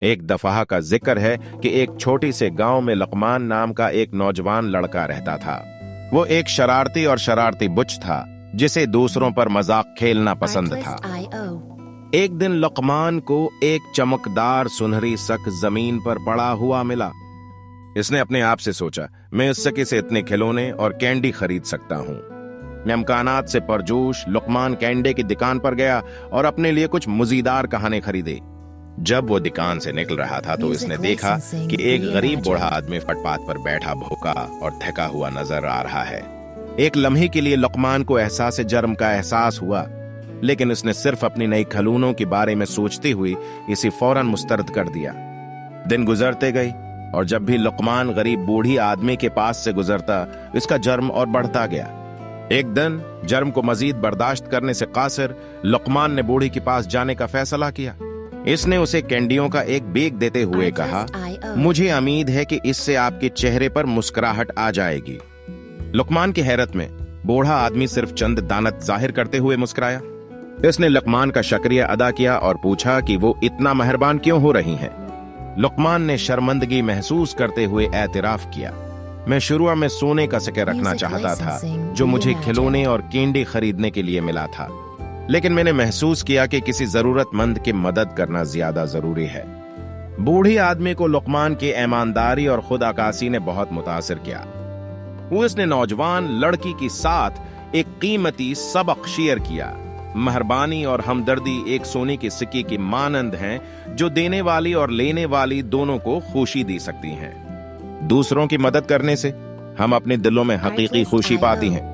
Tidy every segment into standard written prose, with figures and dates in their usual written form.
एक दफा का जिक्र है कि एक छोटी से गांव में लकमान नाम का एक नौजवान लड़का रहता था। वो एक शरारती और शरारती बुच्च था जिसे दूसरों पर मजाक खेलना पसंद था। एक दिन लकमान को एक चमकदार सुनहरी शक जमीन पर पड़ा हुआ मिला। इसने अपने आप से सोचा, मैं इस शके से इतने खिलौने और कैंडी खरीद सकता हूँ। इम्कानात से परजोश लकमान कैंडे की दुकान पर गया और अपने लिए कुछ मजेदार कहानी खरीदे। जब वो दुकान से निकल रहा था तो इसने देखा कि एक गरीब बूढ़ा आदमी फुटपाथ पर बैठा भूखा और थका हुआ नजर आ रहा है। एक लम्हे के लिए लकमान को एहसास जर्म का एहसास हुआ, लेकिन उसने सिर्फ अपनी नई खिलौनों के बारे में सोचते हुए इसे फौरन मुस्तरद कर दिया। दिन गुजरते गए और जब भी लकमान गरीब बूढ़ी आदमी के पास से गुजरता इसका जर्म और बढ़ता गया। एक दिन जर्म को मजीद बर्दाश्त करने से कासिर लकमान ने बूढ़ी के पास जाने का फैसला किया। इसने उसे कैंडियों का एक बैग देते हुए कहा, मुझे उम्मीद है कि इससे आपके चेहरे पर मुस्कुराहट आ जाएगी। लकमान की हैरत में बूढ़ा आदमी सिर्फ चंद दानत जाहिर करते हुए मुस्कुराया। इसने लकमान का शुक्रिया अदा किया और पूछा कि वो इतना मेहरबान क्यों हो रही हैं। लकमान ने शर्मिंदगी महसूस करते हुए एतराफ किया, मैं शुरू में सोने का सिक्का रखना चाहता था जो मुझे खिलौने और कैंडी खरीदने के लिए मिला था, लेकिन मैंने महसूस किया कि किसी जरूरतमंद की मदद करना ज्यादा जरूरी है। बूढ़ी आदमी को लकमान की ईमानदारी और खुद आकासी ने बहुत मुतासिर किया। उसने नौजवान लड़की के साथ एक कीमती सबक शेयर किया। मेहरबानी और हमदर्दी एक सोने के सिक्के की मानंद हैं जो देने वाली और लेने वाली दोनों को खुशी दे सकती हैं। दूसरों की मदद करने से हम अपने दिलों में हकीकी खुशी पाती हैं।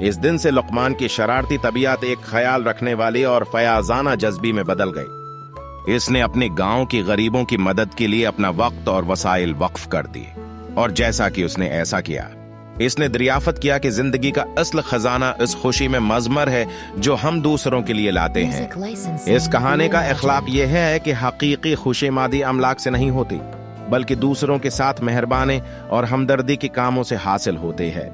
इस दिन से लकमान की शरारती तबीयत एक ख्याल रखने वाली और फयाजाना जज्बी में बदल गई। इसने अपने गांव के गरीबों की मदद के लिए अपना वक्त और वसाइल वक्फ कर दिए, और जैसा कि उसने ऐसा किया, इसने दरियाफत किया कि जिंदगी का असल खजाना इस खुशी में मजमर है जो हम दूसरों के लिए लाते हैं। इस कहानी का अखलाक यह है कि हकीकी खुशी मादी अमलाक से नहीं होती, बल्कि दूसरों के साथ मेहरबानी और हमदर्दी के कामों से हासिल होते हैं।